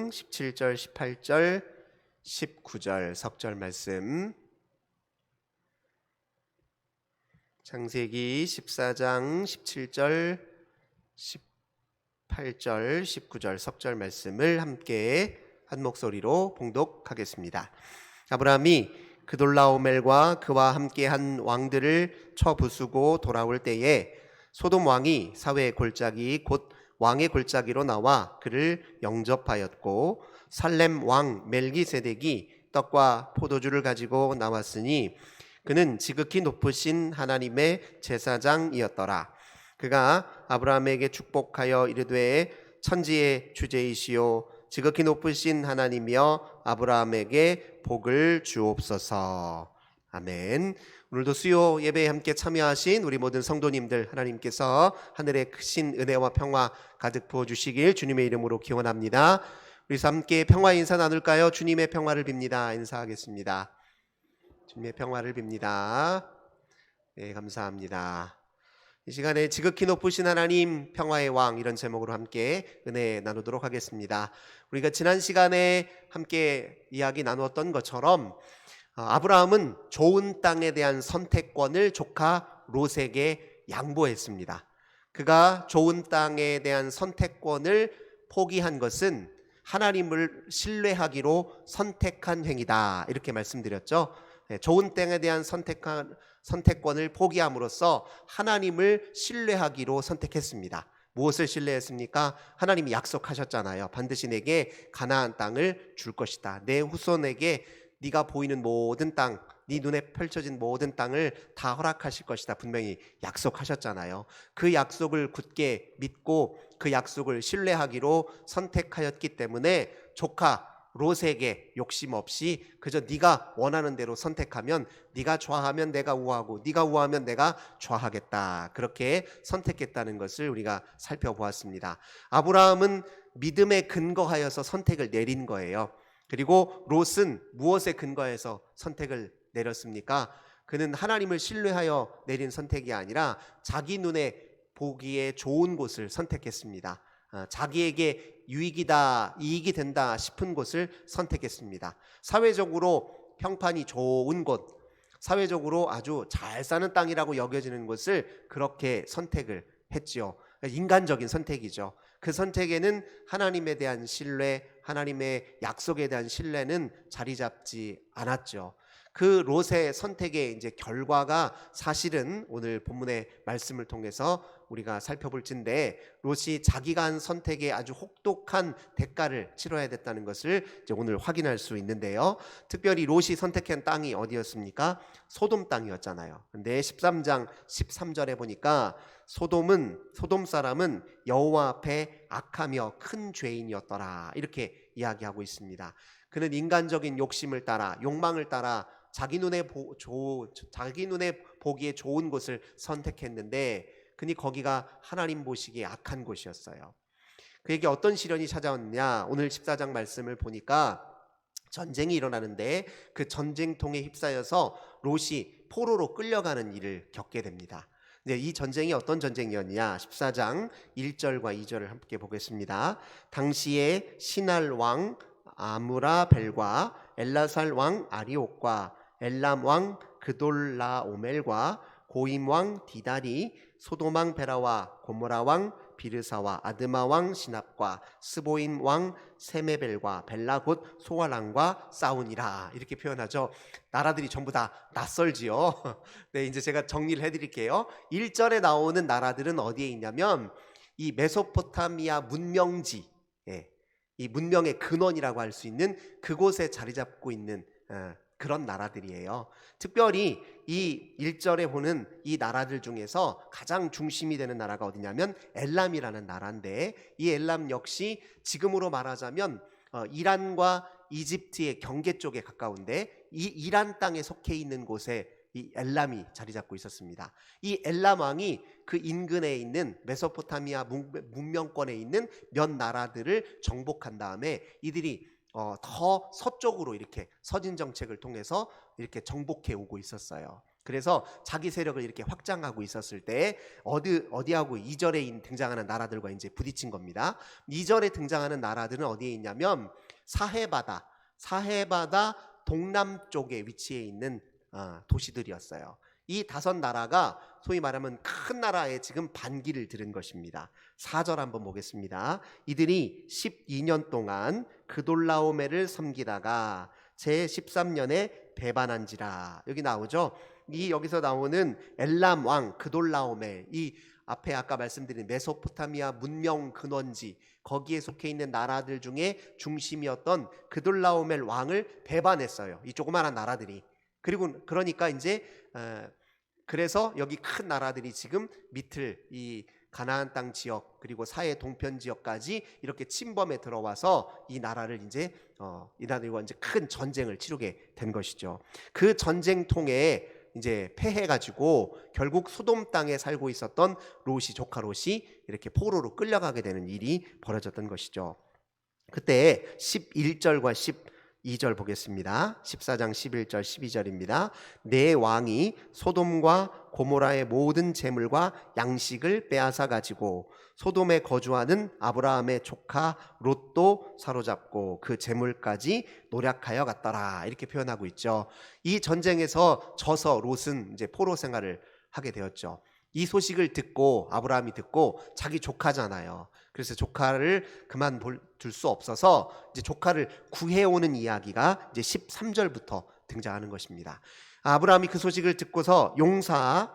14장 17절, 18절, 19절 석절 말씀. 창세기 14장 17절, 18절, 19절 석절 말씀을 함께 한 목소리로 봉독하겠습니다. 아브라함이 그돌라오멜과 그와 함께한 왕들을 쳐부수고 돌아올 때에 소돔 왕이 사회의 골짜기 곧 왕의 골짜기로 나와 그를 영접하였고, 살렘 왕 멜기세덱이 떡과 포도주를 가지고 나왔으니 그는 지극히 높으신 하나님의 제사장이었더라. 그가 아브라함에게 축복하여 이르되 천지의 주제이시오 지극히 높으신 하나님이여 아브라함에게 복을 주옵소서. 아멘. 오늘도 수요 예배에 함께 참여하신 우리 모든 성도님들, 하나님께서 하늘의 크신 은혜와 평화 가득 부어주시길 주님의 이름으로 기원합니다. 우리 함께 평화 인사 나눌까요? 주님의 평화를 빕니다. 인사하겠습니다. 주님의 평화를 빕니다. 네, 감사합니다. 이 시간에 지극히 높으신 하나님 평화의 왕, 이런 제목으로 함께 은혜 나누도록 하겠습니다. 우리가 지난 시간에 함께 이야기 나누었던 것처럼 아브라함은 좋은 땅에 대한 선택권을 조카 롯에게 양보했습니다. 그가 좋은 땅에 대한 선택권을 포기한 것은 하나님을 신뢰하기로 선택한 행위다, 이렇게 말씀드렸죠. 좋은 땅에 대한 선택권을 포기함으로써 하나님을 신뢰하기로 선택했습니다. 무엇을 신뢰했습니까? 하나님이 약속하셨잖아요. 반드시 내게 가나안 땅을 줄 것이다. 내 후손에게 네가 보이는 모든 땅, 네 눈에 펼쳐진 모든 땅을 다 허락하실 것이다. 분명히 약속하셨잖아요. 그 약속을 굳게 믿고 그 약속을 신뢰하기로 선택하였기 때문에 조카 롯에게 욕심 없이 그저 네가 원하는 대로 선택하면, 네가 좌하면 내가 우하고 네가 우하면 내가 좌하겠다, 그렇게 선택했다는 것을 우리가 살펴보았습니다. 아브라함은 믿음에 근거하여서 선택을 내린 거예요. 그리고 롯은 무엇에 근거해서 선택을 내렸습니까? 그는 하나님을 신뢰하여 내린 선택이 아니라 자기 눈에 보기에 좋은 곳을 선택했습니다. 자기에게 유익이다, 이익이 된다 싶은 곳을 선택했습니다. 사회적으로 평판이 좋은 곳, 사회적으로 아주 잘 사는 땅이라고 여겨지는 곳을 그렇게 선택을 했지요. 인간적인 선택이죠. 그 선택에는 하나님에 대한 신뢰, 하나님의 약속에 대한 신뢰는 자리 잡지 않았죠. 그 롯의 선택의 이제 결과가 사실은 오늘 본문의 말씀을 통해서 우리가 살펴볼 텐데, 롯이 자기가 한 선택에 아주 혹독한 대가를 치러야 됐다는 것을 이제 오늘 확인할 수 있는데요. 특별히 롯이 선택한 땅이 어디였습니까? 소돔 땅이었잖아요. 근데 13장 13절에 보니까 소돔 사람은 여호와 앞에 악하며 큰 죄인이었더라, 이렇게 이야기하고 있습니다. 그는 인간적인 욕심을 따라, 욕망을 따라 자기 눈에 보기에 좋은 곳을 선택했는데 그니 거기가 하나님 보시기에 악한 곳이었어요. 그에게 어떤 시련이 찾아왔느냐? 오늘 14장 말씀을 보니까 전쟁이 일어나는데 그 전쟁통에 휩싸여서 롯이 포로로 끌려가는 일을 겪게 됩니다. 이 전쟁이 어떤 전쟁이었냐? 14장 1절과 2절을 함께 보겠습니다. 당시에 시날 왕 아무라벨과 엘라살 왕 아리옥과 엘람 왕 그돌라오멜과 고임 왕 디다리, 소돔 왕 베라와 고모라 왕 비르사와 아드마 왕 시납과 스보임 왕 세메벨과 벨라 곧 소아랑과 싸우니라, 이렇게 표현하죠. 나라들이 전부 다 낯설지요. 네, 이제 제가 정리를 해드릴게요. 1절에 나오는 나라들은 어디에 있냐면 이 메소포타미아 문명지, 이 문명의 근원이라고 할 수 있는 그곳에 자리 잡고 있는 그런 나라들이에요. 특별히 이 1절에 보는 이 나라들 중에서 가장 중심이 되는 나라가 어디냐면 엘람이라는 나라인데, 이 엘람 역시 지금으로 말하자면 이란과 이집트의 경계 쪽에 가까운데, 이 이란 땅에 속해 있는 곳에 이 엘람이 자리 잡고 있었습니다. 이 엘람 왕이 그 인근에 있는 메소포타미아 문명권에 있는 몇 나라들을 정복한 다음에 이들이 더 서쪽으로 이렇게 서진 정책을 통해서 이렇게 정복해 오고 있었어요. 그래서 자기 세력을 이렇게 확장하고 있었을 때 어디하고 2절에 등장하는 나라들과 이제 부딪힌 겁니다. 2절에 등장하는 나라들은 어디에 있냐면 사해바다 동남쪽에 위치해 있는 도시들이었어요. 이 5나라가 소위 말하면 큰 나라에 지금 반기를 들은 것입니다. 4절 한번 보겠습니다. 이들이 12년 동안 그돌라오멜을 섬기다가 제13년에 배반한지라. 여기 나오죠. 여기서 나오는 엘람 왕 그돌라오멜, 이 앞에 아까 말씀드린 메소포타미아 문명 근원지, 거기에 속해 있는 나라들 중에 중심이었던 그돌라오멜 왕을 배반했어요. 이 조그마한 나라들이. 그러니까 이제 그래서 여기 큰 나라들이 지금 밑을 이 가나안 땅 지역 그리고 사해 동편 지역까지 이렇게 침범에 들어와서 이 나라를 이제 이 나라들과 이제 큰 전쟁을 치르게 된 것이죠. 그 전쟁통에 이제 패해가지고 결국 소돔 땅에 살고 있었던 조카 롯이 이렇게 포로로 끌려가게 되는 일이 벌어졌던 것이죠. 그때 11절과 12절 보겠습니다. 14장 11절 12절입니다. 내 왕이 소돔과 고모라의 모든 재물과 양식을 빼앗아 가지고 소돔에 거주하는 아브라함의 조카 롯도 사로잡고 그 재물까지 노략하여 갔더라. 이렇게 표현하고 있죠. 이 전쟁에서 져서 롯은 이제 포로 생활을 하게 되었죠. 이 소식을 듣고 아브라함이 듣고 자기 조카잖아요. 그래서 조카를 그만둘 수 없어서 이제 조카를 구해오는 이야기가 이제 13절부터 등장하는 것입니다. 아브라함이 그 소식을 듣고서 용사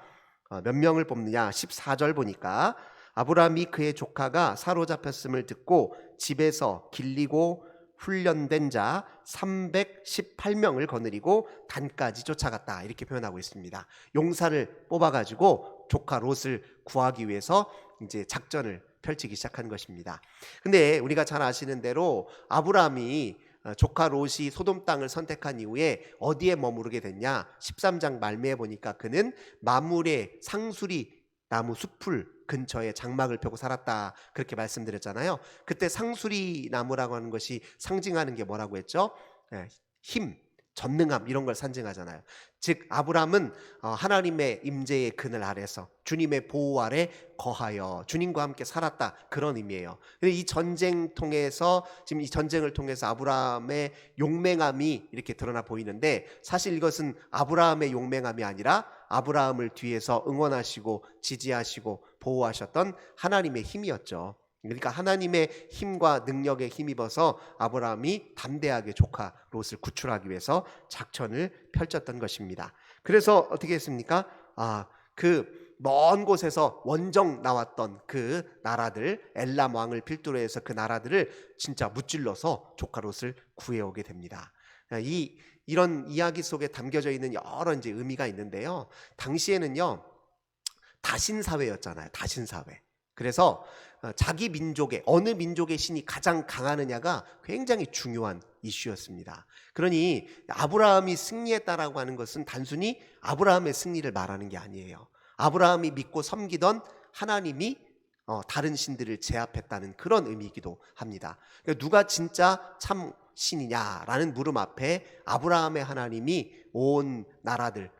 몇 명을 뽑느냐? 14절 보니까 아브라함이 그의 조카가 사로잡혔음을 듣고 집에서 길리고 훈련된 자 318명을 거느리고 단까지 쫓아갔다. 이렇게 표현하고 있습니다. 용사를 뽑아가지고 조카 롯을 구하기 위해서 이제 작전을 펼치기 시작한 것입니다. 근데 우리가 잘 아시는 대로 아브라함이 조카 롯이 소돔 땅을 선택한 이후에 어디에 머무르게 됐냐? 13장 말미에 보니까 그는 마므레 상수리 나무 숲을 근처에 장막을 펴고 살았다. 그렇게 말씀드렸잖아요. 그때 상수리 나무라고 하는 것이 상징하는 게 뭐라고 했죠? 힘, 전능함 이런 걸 상징하잖아요. 즉 아브라함은 하나님의 임재의 그늘 아래서 주님의 보호 아래 거하여 주님과 함께 살았다, 그런 의미예요. 이 전쟁통해서 지금 이 전쟁을 통해서 아브라함의 용맹함이 이렇게 드러나 보이는데, 사실 이것은 아브라함의 용맹함이 아니라 아브라함을 뒤에서 응원하시고 지지하시고 보호하셨던 하나님의 힘이었죠. 그러니까 하나님의 힘과 능력에 힘입어서 아브라함이 담대하게 조카 롯을 구출하기 위해서 작전을 펼쳤던 것입니다. 그래서 어떻게 했습니까? 그 먼 곳에서 원정 나왔던 그 나라들, 엘람 왕을 필두로 해서 그 나라들을 진짜 무찔러서 조카 롯을 구해오게 됩니다. 이런 이야기 속에 담겨져 있는 여러 이제 의미가 있는데요. 당시에는요, 다신사회였잖아요. 다신사회. 그래서 자기 민족의 어느 민족의 신이 가장 강하느냐가 굉장히 중요한 이슈였습니다. 그러니 아브라함이 승리했다라고 하는 것은 단순히 아브라함의 승리를 말하는 게 아니에요. 아브라함이 믿고 섬기던 하나님이 다른 신들을 제압했다는 그런 의미이기도 합니다. 그러니까 누가 진짜 참 신이냐라는 물음 앞에 아브라함의 하나님이 온 나라들,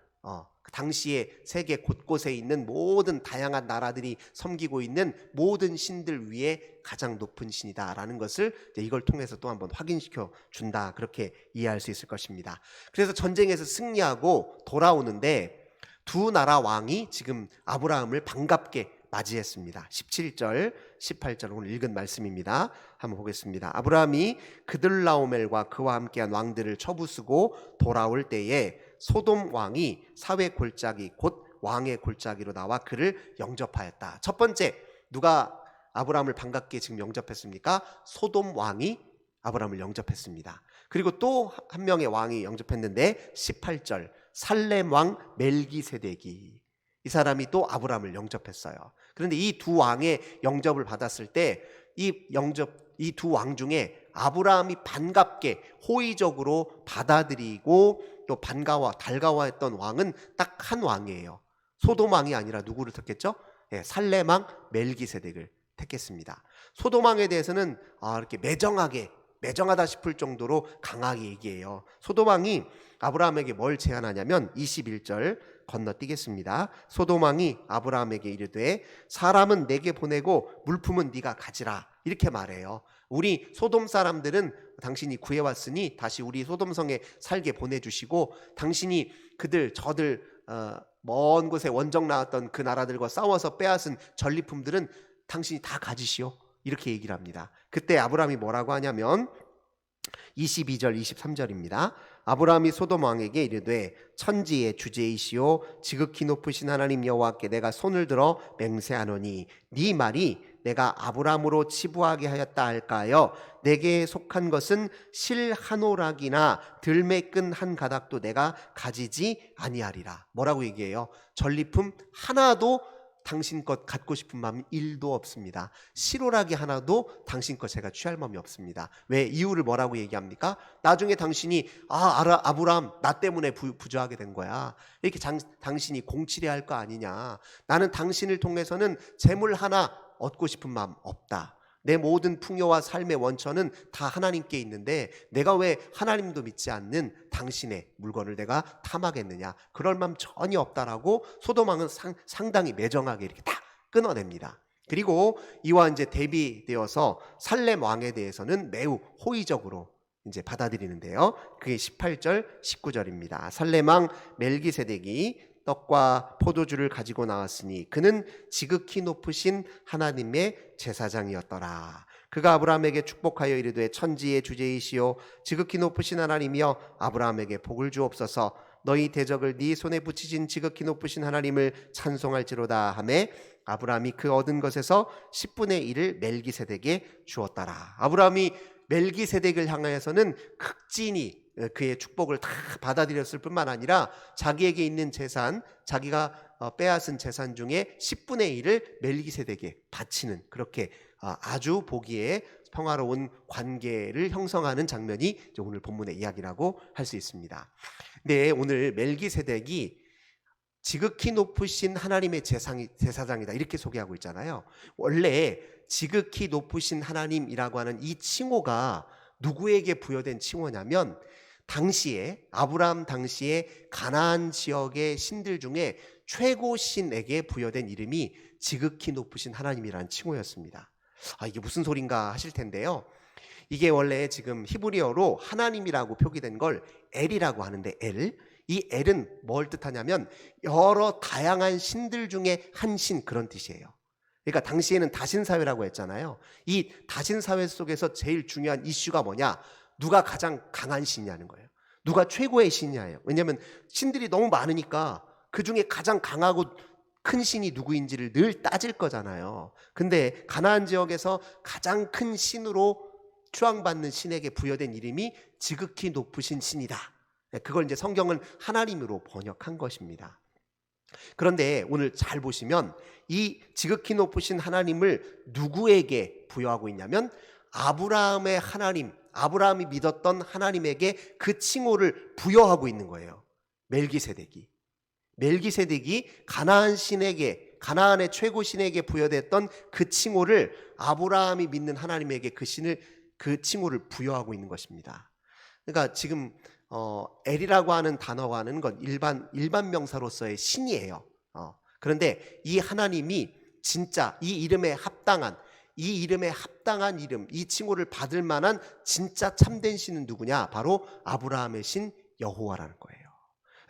당시에 세계 곳곳에 있는 모든 다양한 나라들이 섬기고 있는 모든 신들 위에 가장 높은 신이다라는 것을 이걸 통해서 또 한번 확인시켜 준다, 그렇게 이해할 수 있을 것입니다. 그래서 전쟁에서 승리하고 돌아오는데 두 나라 왕이 지금 아브라함을 반갑게 맞이했습니다. 17절, 18절 오늘 읽은 말씀입니다. 한번 보겠습니다. 아브라함이 그들라오멜과 그와 함께한 왕들을 처부수고 돌아올 때에 소돔 왕이 사회 골짜기 곧 왕의 골짜기로 나와 그를 영접하였다. 첫 번째, 누가 아브라함을 반갑게 지금 영접했습니까? 소돔 왕이 아브라함을 영접했습니다. 그리고 또 한 명의 왕이 영접했는데 18절, 살렘 왕 멜기세덱이, 이 사람이 또 아브라함을 영접했어요. 그런데 이 두 왕의 영접을 받았을 때 이 두 왕 중에 아브라함이 반갑게 호의적으로 받아들이고 또 달가워했던 왕은 딱 한 왕이에요. 소돔 왕이 아니라 누구를 택했죠? 살렘 왕 멜기세덱을 택했습니다. 소돔 왕에 대해서는 이렇게 매정하게 매정하다 싶을 정도로 강하게 얘기해요. 소돔 왕이 아브라함에게 뭘 제안하냐면 21절 건너뛰겠습니다. 소돔 왕이 아브라함에게 이르되 사람은 내게 보내고 물품은 네가 가지라, 이렇게 말해요. 우리 소돔 사람들은 당신이 구해왔으니 다시 우리 소돔성에 살게 보내주시고, 당신이 저들 먼 곳에 원정 나왔던 그 나라들과 싸워서 빼앗은 전리품들은 당신이 다 가지시오, 이렇게 얘기를 합니다. 그때 아브라함이 뭐라고 하냐면 22절 23절입니다. 아브라함이 소돔 왕에게 이르되 천지의 주제이시오 지극히 높으신 하나님 여호와께 내가 손을 들어 맹세하노니 네 말이 내가 아브라함으로 치부하게 하였다 할까요? 내게 속한 것은 실 한 오락이나 들매 끈 한 가닥도 내가 가지지 아니하리라. 뭐라고 얘기해요? 전리품 하나도 당신 것 갖고 싶은 마음 1도 없습니다. 실오라기 하나도 당신 것 제가 취할 마음이 없습니다. 왜? 이유를 뭐라고 얘기합니까? 나중에 당신이 아브라함 나 때문에 부조하게 된 거야, 이렇게 당신이 공칠해야 할 거 아니냐. 나는 당신을 통해서는 재물 하나 얻고 싶은 마음 없다. 내 모든 풍요와 삶의 원천은 다 하나님께 있는데 내가 왜 하나님도 믿지 않는 당신의 물건을 내가 탐하겠느냐, 그럴 마음 전혀 없다라고 소돔 왕은 상당히 매정하게 이렇게 딱 끊어냅니다. 그리고 이와 이제 대비되어서 살렘 왕에 대해서는 매우 호의적으로 이제 받아들이는데요. 그게 18절 19절입니다. 살렘 왕 멜기세덱이 떡과 포도주를 가지고 나왔으니 그는 지극히 높으신 하나님의 제사장이었더라. 그가 아브라함에게 축복하여 이르되 천지의 주제이시오 지극히 높으신 하나님이여 아브라함에게 복을 주옵소서. 너희 대적을 네 손에 붙이신 지극히 높으신 하나님을 찬송할지로다 하매 아브라함이 그 얻은 것에서 10분의 1을 멜기세덱에게 주었더라. 아브라함이 멜기세덱을 향하여서는 극진히 그의 축복을 다 받아들였을 뿐만 아니라 자기에게 있는 재산, 자기가 빼앗은 재산 중에 10분의 1을 멜기세덱에게 바치는, 그렇게 아주 보기에 평화로운 관계를 형성하는 장면이 오늘 본문의 이야기라고 할 수 있습니다. 네, 오늘 멜기세덱이 지극히 높으신 하나님의 제사장이다, 이렇게 소개하고 있잖아요. 원래 지극히 높으신 하나님이라고 하는 이 칭호가 누구에게 부여된 칭호냐면 아브라함 당시에 가나안 지역의 신들 중에 최고 신에게 부여된 이름이 지극히 높으신 하나님이라는 칭호였습니다. 이게 무슨 소린가 하실 텐데요. 이게 원래 지금 히브리어로 하나님이라고 표기된 걸 엘이라고 하는데, 이 엘은 뭘 뜻하냐면 여러 다양한 신들 중에 한 신, 그런 뜻이에요. 그러니까 당시에는 다신사회라고 했잖아요. 이 다신사회 속에서 제일 중요한 이슈가 뭐냐? 누가 가장 강한 신이냐는 거예요. 누가 최고의 신이냐예요. 왜냐하면 신들이 너무 많으니까 그 중에 가장 강하고 큰 신이 누구인지를 늘 따질 거잖아요. 근데 가나안 지역에서 가장 큰 신으로 추앙받는 신에게 부여된 이름이 지극히 높으신 신이다. 그걸 이제 성경은 하나님으로 번역한 것입니다. 그런데 오늘 잘 보시면 이 지극히 높으신 하나님을 누구에게 부여하고 있냐면 아브라함의 하나님, 아브라함이 믿었던 하나님에게 그 칭호를 부여하고 있는 거예요. 멜기세덱이 가나안 신에게, 가나안의 최고 신에게 부여됐던 그 칭호를 아브라함이 믿는 하나님에게 그 칭호를 부여하고 있는 것입니다. 그러니까 지금 엘이라고 하는 단어가 하는 건 일반 명사로서의 신이에요. 그런데 이 하나님이 진짜 이 이름에 합당한 이름, 이 칭호를 받을 만한 진짜 참된 신은 누구냐? 바로 아브라함의 신 여호와라는 거예요.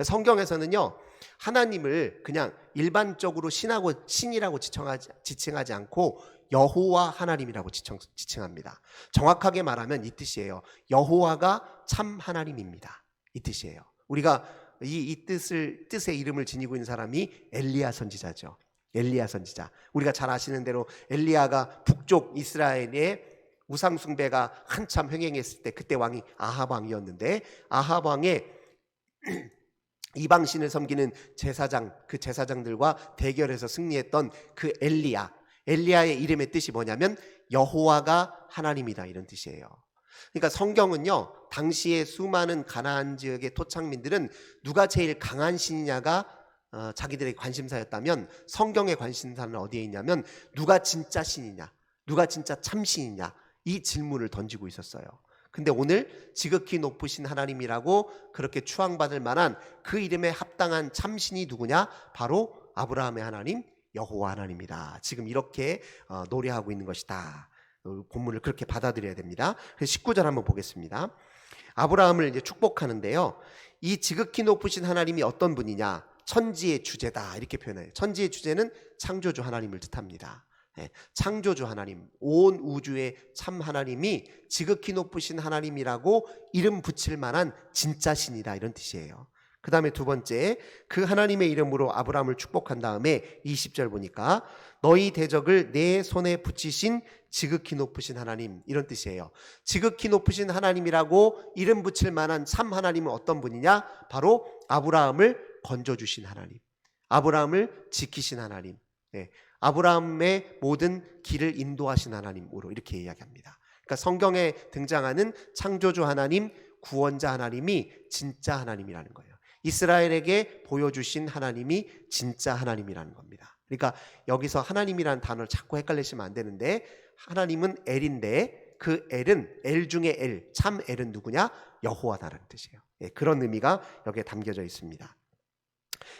성경에서는요, 하나님을 그냥 일반적으로 신이라고 지칭하지 않고 여호와 하나님이라고 지칭합니다. 정확하게 말하면 이 뜻이에요. 여호와가 참 하나님입니다, 이 뜻이에요. 우리가 이 뜻의 이름을 지니고 있는 사람이 엘리야 선지자죠. 엘리야 선지자. 우리가 잘 아시는 대로 엘리야가 북쪽 이스라엘의 우상 숭배가 한참 횡행했을 때, 그때 왕이 아합 왕이었는데, 아합 왕의 이방신을 섬기는 그 제사장들과 대결해서 승리했던 그 엘리야의 이름의 뜻이 뭐냐면 여호와가 하나님이다, 이런 뜻이에요. 그러니까 성경은요, 당시에 수많은 가나안 지역의 토착민들은 누가 제일 강한 신이냐가 자기들의 관심사였다면, 성경의 관심사는 어디에 있냐면 누가 진짜 신이냐, 누가 진짜 참신이냐, 이 질문을 던지고 있었어요. 근데 오늘 지극히 높으신 하나님이라고 그렇게 추앙받을 만한 그 이름에 합당한 참신이 누구냐? 바로 아브라함의 하나님, 여호와 하나님이다. 지금 이렇게 노래하고 있는 것이다. 본문을 그렇게 받아들여야 됩니다. 그래서 19절 한번 보겠습니다. 아브라함을 이제 축복하는데요. 이 지극히 높으신 하나님이 어떤 분이냐? 천지의 주제다. 이렇게 표현해요. 천지의 주제는 창조주 하나님을 뜻합니다. 창조주 하나님, 온 우주의 참 하나님이 지극히 높으신 하나님이라고 이름 붙일 만한 진짜 신이다, 이런 뜻이에요. 그 다음에 두 번째, 그 하나님의 이름으로 아브라함을 축복한 다음에 20절 보니까 너희 대적을 내 손에 붙이신 지극히 높으신 하나님, 이런 뜻이에요. 지극히 높으신 하나님이라고 이름 붙일 만한 참 하나님은 어떤 분이냐? 바로 아브라함을 건져주신 하나님, 아브라함을 지키신 하나님, 아브라함의 모든 길을 인도하신 하나님으로 이렇게 이야기합니다. 그러니까 성경에 등장하는 창조주 하나님, 구원자 하나님이 진짜 하나님이라는 거예요. 이스라엘에게 보여주신 하나님이 진짜 하나님이라는 겁니다. 그러니까 여기서 하나님이라는 단어를 자꾸 헷갈리시면 안 되는데, 하나님은 엘인데 그 엘은 엘 중에 엘, 참 엘은 누구냐? 여호와다라는 뜻이에요. 그런 의미가 여기에 담겨져 있습니다.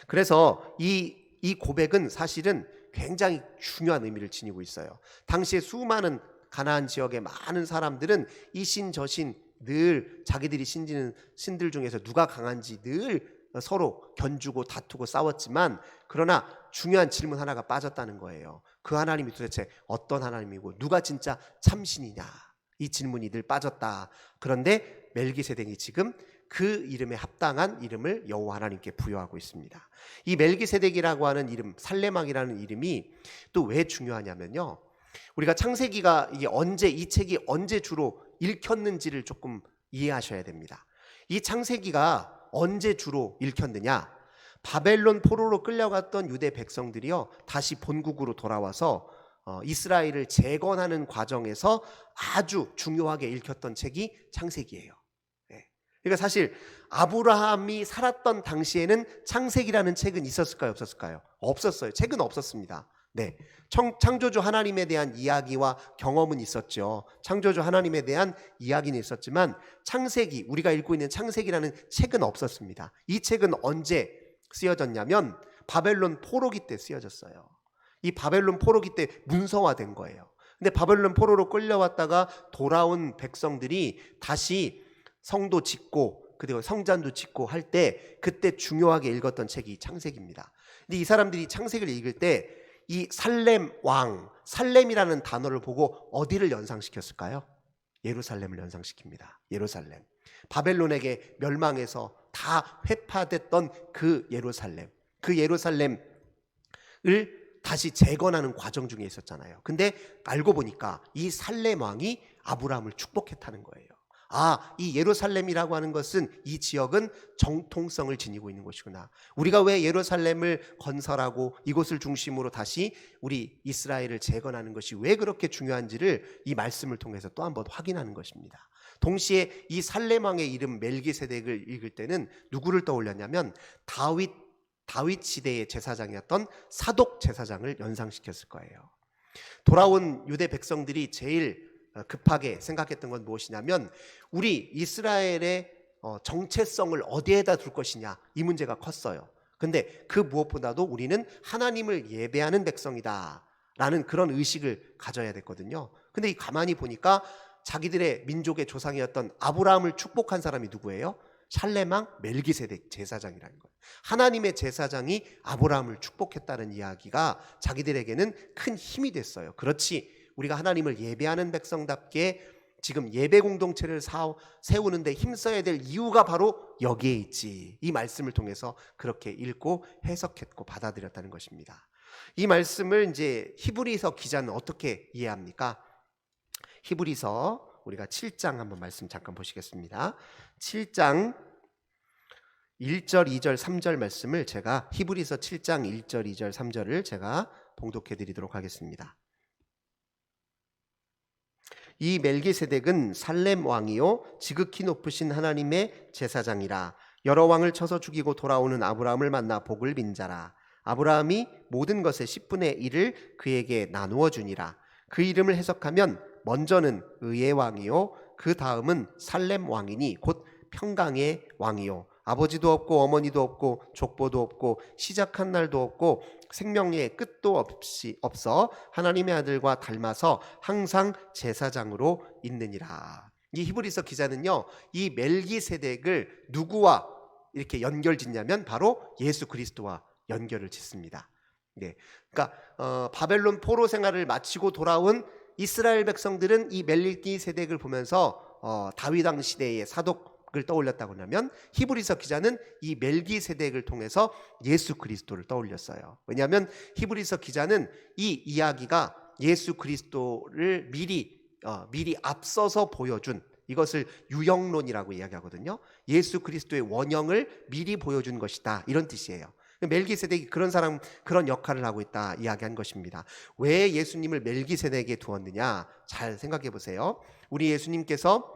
그래서 이 고백은 사실은 굉장히 중요한 의미를 지니고 있어요. 당시에 수많은 가나안 지역의 많은 사람들은 이 신 저 신 늘 자기들이 신지는 신들 중에서 누가 강한지 늘 서로 견주고 다투고 싸웠지만, 그러나 중요한 질문 하나가 빠졌다는 거예요. 그 하나님이 도대체 어떤 하나님이고 누가 진짜 참신이냐, 이 질문이 늘 빠졌다. 그런데 멜기세덱이 지금 그 이름에 합당한 이름을 여호와 하나님께 부여하고 있습니다. 이 멜기세덱이라고 하는 이름, 살레망이라는 이름이 또 왜 중요하냐면요, 우리가 창세기가 이게 언제, 이 책이 언제 주로 읽혔는지를 조금 이해하셔야 됩니다. 이 창세기가 언제 주로 읽혔느냐? 바벨론 포로로 끌려갔던 유대 백성들이요, 다시 본국으로 돌아와서 이스라엘을 재건하는 과정에서 아주 중요하게 읽혔던 책이 창세기예요. 그러니까 사실 아브라함이 살았던 당시에는 창세기라는 책은 있었을까요, 없었을까요? 없었어요. 책은 없었습니다. 네, 창조주 하나님에 대한 이야기와 경험은 있었죠. 창조주 하나님에 대한 이야기는 있었지만 창세기, 우리가 읽고 있는 창세기라는 책은 없었습니다. 이 책은 언제 쓰여졌냐면 바벨론 포로기 때 쓰여졌어요. 이 바벨론 포로기 때 문서화된 거예요. 근데 바벨론 포로로 끌려왔다가 돌아온 백성들이 다시 성도 짓고 그리고 성전도 짓고 할 때 그때 중요하게 읽었던 책이 창세기입니다. 근데 이 사람들이 창세기를 읽을 때 이 살렘 왕, 살렘이라는 단어를 보고 어디를 연상시켰을까요? 예루살렘을 연상시킵니다. 예루살렘. 바벨론에게 멸망해서 다 회파됐던 그 예루살렘. 그 예루살렘을 다시 재건하는 과정 중에 있었잖아요. 근데 알고 보니까 이 살렘 왕이 아브라함을 축복했다는 거예요. 이 예루살렘이라고 하는 것은, 이 지역은 정통성을 지니고 있는 곳이구나. 우리가 왜 예루살렘을 건설하고 이곳을 중심으로 다시 우리 이스라엘을 재건하는 것이 왜 그렇게 중요한지를 이 말씀을 통해서 또 한번 확인하는 것입니다. 동시에 이 살렘 왕의 이름 멜기세덱을 읽을 때는 누구를 떠올렸냐면 다윗 시대의 제사장이었던 사독 제사장을 연상시켰을 거예요. 돌아온 유대 백성들이 제일 급하게 생각했던 건 무엇이냐면 우리 이스라엘의 정체성을 어디에다 둘 것이냐, 이 문제가 컸어요. 근데 그 무엇보다도 우리는 하나님을 예배하는 백성이다 라는 그런 의식을 가져야 됐거든요. 근데 이 가만히 보니까 자기들의 민족의 조상이었던 아브라함을 축복한 사람이 누구예요? 살레망 멜기세덱 제사장이라는 거예요. 하나님의 제사장이 아브라함을 축복했다는 이야기가 자기들에게는 큰 힘이 됐어요. 그렇지, 우리가 하나님을 예배하는 백성답게 지금 예배 공동체를 세우는데 힘써야 될 이유가 바로 여기에 있지. 이 말씀을 통해서 그렇게 읽고 해석했고 받아들였다는 것입니다. 이 말씀을 이제 히브리서 기자는 어떻게 이해합니까? 히브리서 우리가 7장 한번 말씀 잠깐 보시겠습니다. 7장 1절, 2절, 3절 말씀을 제가 히브리서 7장 1절, 2절, 3절을 제가 봉독해 드리도록 하겠습니다. 이 멜기세덱은 살렘 왕이요 지극히 높으신 하나님의 제사장이라. 여러 왕을 쳐서 죽이고 돌아오는 아브라함을 만나 복을 빈 자라. 아브라함이 모든 것의 10분의 1을 그에게 나누어 주니라. 그 이름을 해석하면 먼저는 의의 왕이요 그 다음은 살렘 왕이니 곧 평강의 왕이요 아버지도 없고 어머니도 없고 족보도 없고 시작한 날도 없고 생명의 끝도 없어 하나님의 아들과 닮아서 항상 제사장으로 있느니라. 이 히브리서 기자는요, 이 멜기세덱을 누구와 이렇게 연결짓냐면 바로 예수 그리스도와 연결을 짓습니다. 네, 그러니까 바벨론 포로 생활을 마치고 돌아온 이스라엘 백성들은 이 멜기세덱을 보면서 다윗 왕 시대의 사독을 떠올렸다고 하면, 히브리서 기자는 이 멜기세덱을 통해서 예수 그리스도를 떠올렸어요. 왜냐하면 히브리서 기자는 이 이야기가 예수 그리스도를 미리 앞서서 보여준, 이것을 유형론이라고 이야기하거든요. 예수 그리스도의 원형을 미리 보여준 것이다, 이런 뜻이에요. 멜기세덱이 그런 역할을 하고 있다 이야기한 것입니다. 왜 예수님을 멜기세덱에 두었느냐, 잘 생각해 보세요. 우리 예수님께서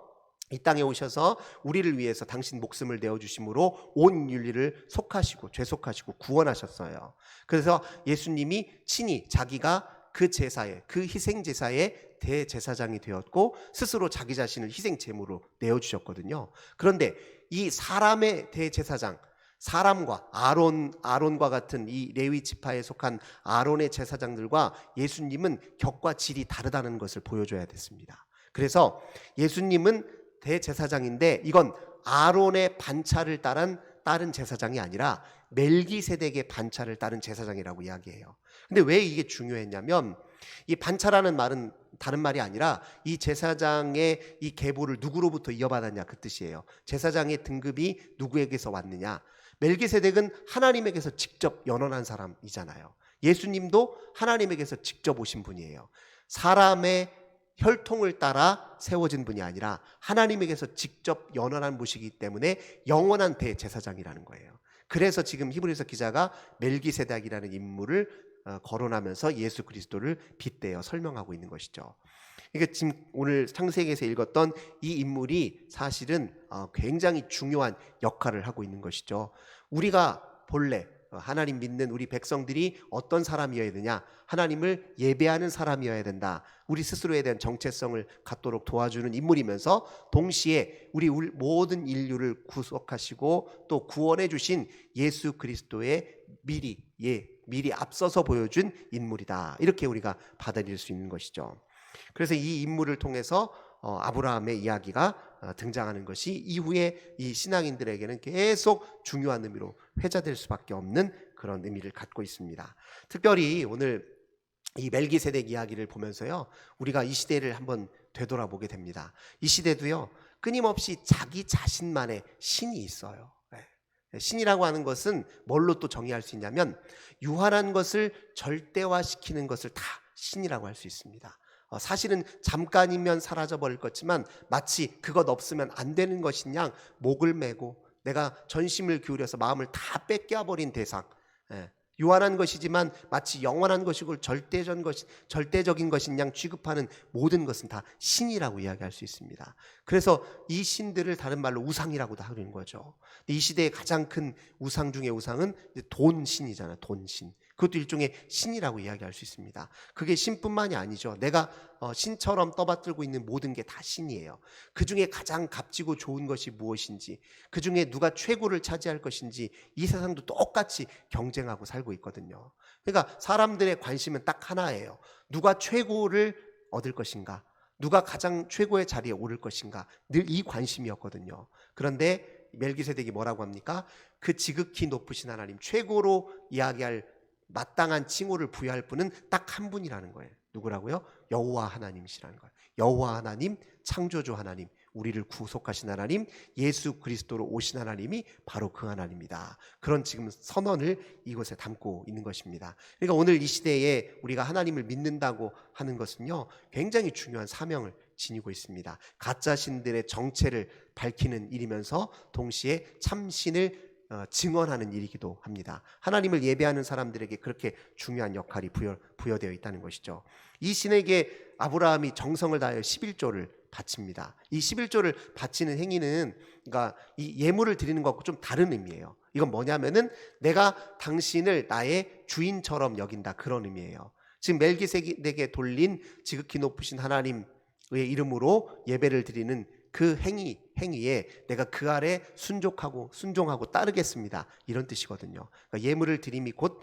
이 땅에 오셔서 우리를 위해서 당신 목숨을 내어주심으로 온 인류를 속하시고 죄속하시고 구원하셨어요. 그래서 예수님이 친히 자기가 그 제사의, 그 희생 제사의 대제사장이 되었고 스스로 자기 자신을 희생 제물로 내어주셨거든요. 그런데 이 사람의 대제사장, 사람과 아론과 같은 이 레위 지파에 속한 아론의 제사장들과 예수님은 격과 질이 다르다는 것을 보여줘야 됐습니다. 그래서 예수님은 대제사장인데 이건 아론의 반차를 따른 제사장이 아니라 멜기세덱의 반차를 따른 제사장이라고 이야기해요. 근데 왜 이게 중요했냐면, 이 반차라는 말은 다른 말이 아니라 이 제사장의 이 계보를 누구로부터 이어받았냐, 그 뜻이에요. 제사장의 등급이 누구에게서 왔느냐. 멜기세덱은 하나님에게서 직접 연원한 사람이잖아요. 예수님도 하나님에게서 직접 오신 분이에요. 사람의 혈통을 따라 세워진 분이 아니라 하나님에게서 직접 연원한 분이기 때문에 영원한 대제사장이라는 거예요. 그래서 지금 히브리서 기자가 멜기세덱이라는 인물을 거론하면서 예수 그리스도를 빗대어 설명하고 있는 것이죠. 그러니까 지금 오늘 창세기에서 읽었던 이 인물이 사실은 굉장히 중요한 역할을 하고 있는 것이죠. 우리가 본래 하나님 믿는 우리 백성들이 어떤 사람이어야 되냐, 하나님을 예배하는 사람이어야 된다, 우리 스스로에 대한 정체성을 갖도록 도와주는 인물이면서 동시에 우리 모든 인류를 구속하시고 또 구원해 주신 예수 그리스도의 미리 앞서서 보여준 인물이다, 이렇게 우리가 받아들일 수 있는 것이죠. 그래서 이 인물을 통해서 아브라함의 이야기가 등장하는 것이 이후에 이 신앙인들에게는 계속 중요한 의미로 회자될 수밖에 없는 그런 의미를 갖고 있습니다. 특별히 오늘 이 멜기세덱 이야기를 보면서요, 우리가 이 시대를 한번 되돌아보게 됩니다. 이 시대도요, 끊임없이 자기 자신만의 신이 있어요. 신이라고 하는 것은 뭘로 또 정의할 수 있냐면, 유한한 것을 절대화시키는 것을 다 신이라고 할 수 있습니다. 사실은 잠깐이면 사라져버릴 것지만 마치 그것 없으면 안 되는 것인 양 목을 메고 내가 전심을 기울여서 마음을 다 뺏겨버린 대상, 유한한 것이지만 마치 영원한 것이고 절대적인 것인 양 취급하는 모든 것은 다 신이라고 이야기할 수 있습니다. 그래서 이 신들을 다른 말로 우상이라고도 하는 거죠. 이 시대의 가장 큰 우상 중의 우상은 돈신이잖아요. 돈신. 그것도 일종의 신이라고 이야기할 수 있습니다. 그게 신뿐만이 아니죠. 내가 신처럼 떠받들고 있는 모든 게 다 신이에요. 그 중에 가장 값지고 좋은 것이 무엇인지, 그 중에 누가 최고를 차지할 것인지 이 세상도 똑같이 경쟁하고 살고 있거든요. 그러니까 사람들의 관심은 딱 하나예요. 누가 최고를 얻을 것인가, 누가 가장 최고의 자리에 오를 것인가, 늘 이 관심이었거든요. 그런데 멜기세덱이 뭐라고 합니까? 그 지극히 높으신 하나님, 최고로 이야기할 마땅한 칭호를 부여할 분은 딱 한 분이라는 거예요. 누구라고요? 여호와 하나님이시라는 거예요. 여호와 하나님, 창조주 하나님, 우리를 구속하신 하나님, 예수 그리스도로 오신 하나님이 바로 그 하나님이다. 그런 지금 선언을 이곳에 담고 있는 것입니다. 그러니까 오늘 이 시대에 우리가 하나님을 믿는다고 하는 것은요, 굉장히 중요한 사명을 지니고 있습니다. 가짜 신들의 정체를 밝히는 일이면서 동시에 참신을 증언하는 일이기도 합니다. 하나님을 예배하는 사람들에게 그렇게 중요한 역할이 부여되어 있다는 것이죠. 이 신에게 아브라함이 정성을 다하여 11조를 바칩니다. 이 11조를 바치는 행위는, 그러니까 이 예물을 드리는 것과 좀 다른 의미예요. 이건 뭐냐면은 내가 당신을 나의 주인처럼 여긴다, 그런 의미예요. 지금 멜기세덱에게 돌린 지극히 높으신 하나님, 이름으로 예배를 드리는 그 행위에 내가 그 아래 순종하고 따르겠습니다. 이런 뜻이거든요. 그러니까 예물을 드림이 곧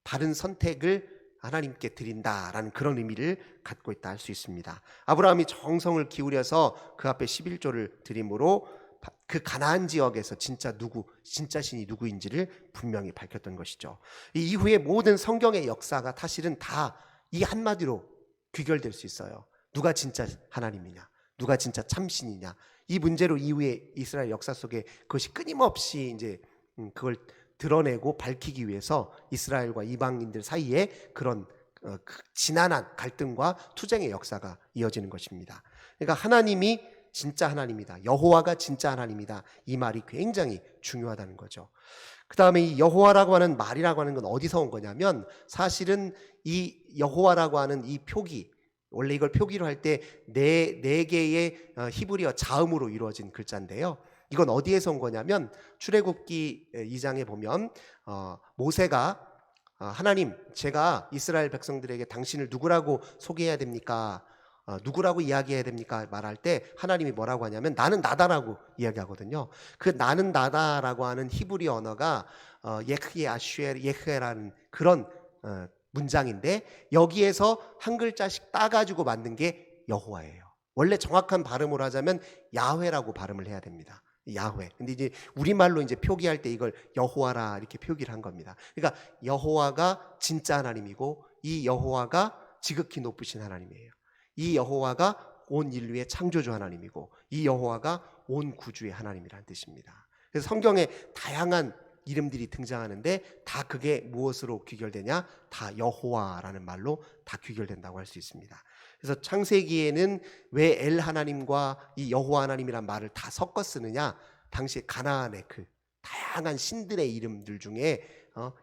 바른 선택을 하나님께 드린다라는 그런 의미를 갖고 있다 할 수 있습니다. 아브라함이 정성을 기울여서 그 앞에 11조를 드림으로 그 가나안 지역에서 진짜 신이 누구인지를 분명히 밝혔던 것이죠. 이 이후에 모든 성경의 역사가 사실은 다 이 한마디로 귀결될 수 있어요. 누가 진짜 하나님이냐, 누가 진짜 참신이냐. 이 문제로 이후에 이스라엘 역사 속에 그것이 끊임없이 이제 그걸 드러내고 밝히기 위해서 이스라엘과 이방인들 사이에 그런 지난한 갈등과 투쟁의 역사가 이어지는 것입니다. 그러니까 하나님이 진짜 하나님이다, 여호와가 진짜 하나님이다, 이 말이 굉장히 중요하다는 거죠. 그 다음에 이 여호와라고 하는 말이라고 하는 건 어디서 온 거냐면, 사실은 이 여호와라고 하는 이 표기, 원래 이걸 표기로 할 때 네 개의 히브리어 자음으로 이루어진 글자인데요, 이건 어디에서 온 거냐면 출애굽기 2장에 보면 모세가 하나님, 제가 이스라엘 백성들에게 당신을 누구라고 소개해야 됩니까? 누구라고 이야기해야 됩니까? 말할 때 하나님이 뭐라고 하냐면 나는 나다라고 이야기하거든요. 그 나는 나다라고 하는 히브리 언어가 예흐예 아슈엘 예흐에라는 그런 문장인데, 여기에서 한 글자씩 따가지고 만든 게 여호와예요. 원래 정확한 발음으로 하자면 야훼라고 발음을 해야 됩니다. 야훼. 근데 이제 우리말로 이제 표기할 때 이걸 여호와라 이렇게 표기를 한 겁니다. 그러니까 여호와가 진짜 하나님이고, 이 여호와가 지극히 높으신 하나님이에요. 이 여호와가 온 인류의 창조주 하나님이고, 이 여호와가 온 구주의 하나님이라는 뜻입니다. 그래서 성경에 다양한 이름들이 등장하는데 다 그게 무엇으로 귀결되냐? 다 여호와라는 말로 다 귀결된다고 할 수 있습니다. 그래서 창세기에는 왜 엘 하나님과 이 여호와 하나님이란 말을 다 섞어 쓰느냐? 당시 가나안의 그 다양한 신들의 이름들 중에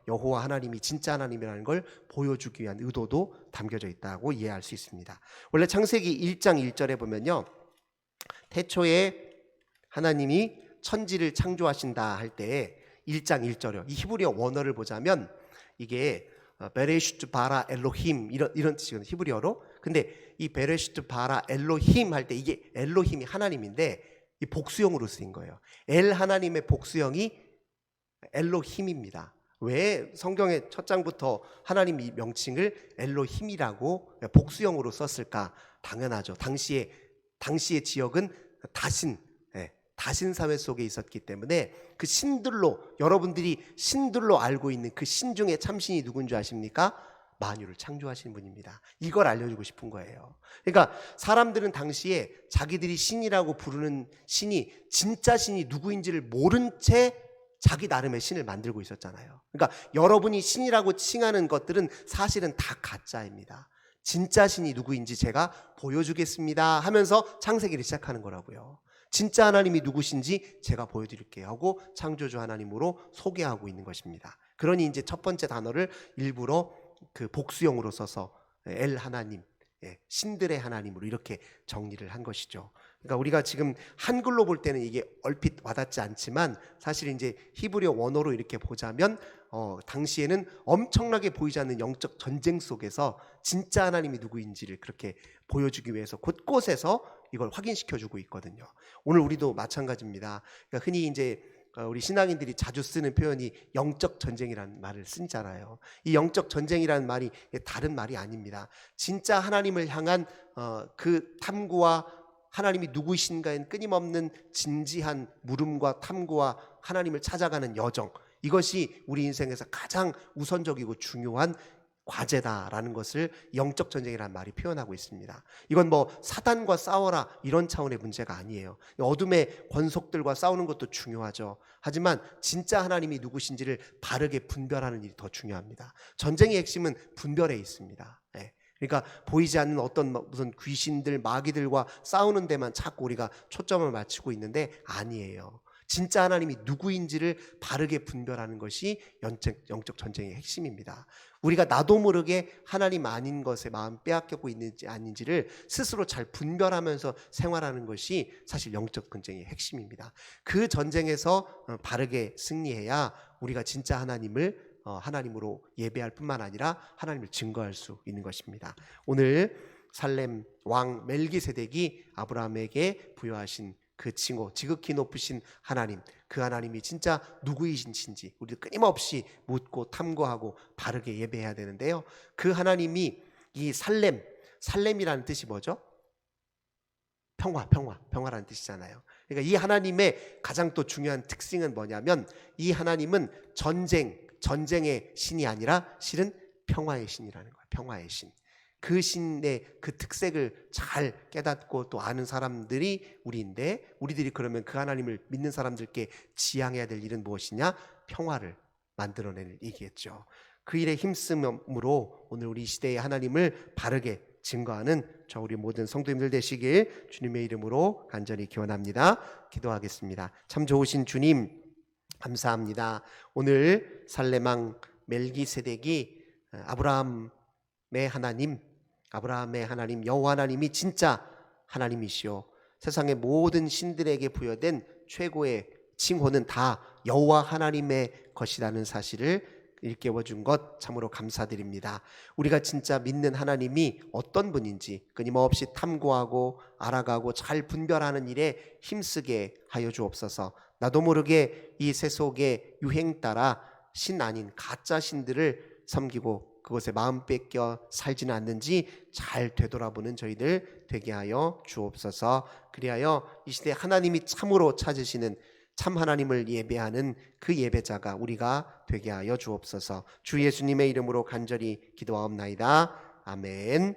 여호와 하나님이 진짜 하나님이라는 걸 보여주기 위한 의도도 담겨져 있다고 이해할 수 있습니다. 원래 창세기 1장 1절에 보면요, 태초에 하나님이 천지를 창조하신다 할 때 1장 1절이요, 이 히브리어 원어를 보자면 이게 베레시트 바라 엘로힘 이런 뜻이거든요, 히브리어로. 근데 이 베레시트 바라 엘로힘 할 때 이게 엘로힘이 하나님인데 이 복수형으로 쓰인 거예요. 엘 하나님의 복수형이 엘로힘입니다. 왜 성경의 첫 장부터 하나님 이 명칭을 엘로힘이라고 복수형으로 썼을까? 당연하죠. 당시의 지역은 다신 사회 속에 있었기 때문에 그 신들로, 여러분들이 신들로 알고 있는 그 신 중에 참신이 누군지 아십니까? 만유를 창조하신 분입니다. 이걸 알려주고 싶은 거예요. 그러니까 사람들은 당시에 자기들이 신이라고 부르는 신이 진짜 신이 누구인지를 모른 채 자기 나름의 신을 만들고 있었잖아요. 그러니까 여러분이 신이라고 칭하는 것들은 사실은 다 가짜입니다. 진짜 신이 누구인지 제가 보여주겠습니다 하면서 창세기를 시작하는 거라고요. 진짜 하나님이 누구신지 제가 보여드릴게요 하고 창조주 하나님으로 소개하고 있는 것입니다. 그러니 이제 첫 번째 단어를 일부러 그 복수형으로 써서 엘 하나님, 신들의 하나님으로 이렇게 정리를 한 것이죠. 그러니까 우리가 지금 한글로 볼 때는 이게 얼핏 와닿지 않지만, 사실 이제 히브리어 원어로 이렇게 보자면 당시에는 엄청나게 보이지 않는 영적 전쟁 속에서 진짜 하나님이 누구인지를 그렇게 보여주기 위해서 곳곳에서 이걸 확인시켜주고 있거든요. 오늘 우리도 마찬가지입니다. 그러니까 흔히 이제 우리 신앙인들이 자주 쓰는 표현이 영적 전쟁이라는 말을 쓰잖아요. 이 영적 전쟁이라는 말이 다른 말이 아닙니다. 진짜 하나님을 향한 그 탐구와 하나님이 누구이신가에 끊임없는 진지한 물음과 탐구와 하나님을 찾아가는 여정, 이것이 우리 인생에서 가장 우선적이고 중요한 과제다라는 것을 영적 전쟁이라는 말이 표현하고 있습니다. 이건 뭐 사단과 싸워라 이런 차원의 문제가 아니에요. 어둠의 권속들과 싸우는 것도 중요하죠. 하지만 진짜 하나님이 누구신지를 바르게 분별하는 일이 더 중요합니다. 전쟁의 핵심은 분별에 있습니다. 그러니까 보이지 않는 어떤 무슨 귀신들, 마귀들과 싸우는 데만 자꾸 우리가 초점을 맞추고 있는데 아니에요. 진짜 하나님이 누구인지를 바르게 분별하는 것이 영적 전쟁의 핵심입니다. 우리가 나도 모르게 하나님 아닌 것에 마음 빼앗기고 있는지 아닌지를 스스로 잘 분별하면서 생활하는 것이 사실 영적 전쟁의 핵심입니다. 그 전쟁에서 바르게 승리해야 우리가 진짜 하나님을 하나님으로 예배할 뿐만 아니라 하나님을 증거할 수 있는 것입니다. 오늘 살렘 왕 멜기세덱이 아브라함에게 부여하신 그 칭호, 지극히 높으신 하나님, 그 하나님이 진짜 누구이신지 우리도 끊임없이 묻고 탐구하고 바르게 예배해야 되는데요. 그 하나님이 이 살렘이라는 뜻이 뭐죠? 평화라는 뜻이잖아요. 그러니까 이 하나님의 가장 또 중요한 특징은 뭐냐면 이 하나님은 전쟁의 신이 아니라 실은 평화의 신이라는 거예요. 평화의 신. 그 신의 그 특색을 잘 깨닫고 또 아는 사람들이 우리인데, 우리들이 그러면 그 하나님을 믿는 사람들께 지향해야 될 일은 무엇이냐? 평화를 만들어낼 일이겠죠. 그 일에 힘쓰므로 오늘 우리 시대의 하나님을 바르게 증거하는 저 우리 모든 성도님들 되시길 주님의 이름으로 간절히 기원합니다. 기도하겠습니다. 참 좋으신 주님, 감사합니다. 오늘 살렘왕 멜기세덱이 아브라함의 하나님 여호와 하나님이 진짜 하나님이시오, 세상의 모든 신들에게 부여된 최고의 칭호는 다 여호와 하나님의 것이라는 사실을 일깨워준 것 참으로 감사드립니다. 우리가 진짜 믿는 하나님이 어떤 분인지 끊임없이 탐구하고 알아가고 잘 분별하는 일에 힘쓰게 하여 주옵소서. 나도 모르게 이 세속의 유행 따라 신 아닌 가짜 신들을 섬기고 그것에 마음 뺏겨 살지는 않는지 잘 되돌아보는 저희들 되게 하여 주옵소서. 그리하여 이 시대 하나님이 참으로 찾으시는 참 하나님을 예배하는 그 예배자가 우리가 되게 하여 주옵소서. 주 예수님의 이름으로 간절히 기도하옵나이다. 아멘.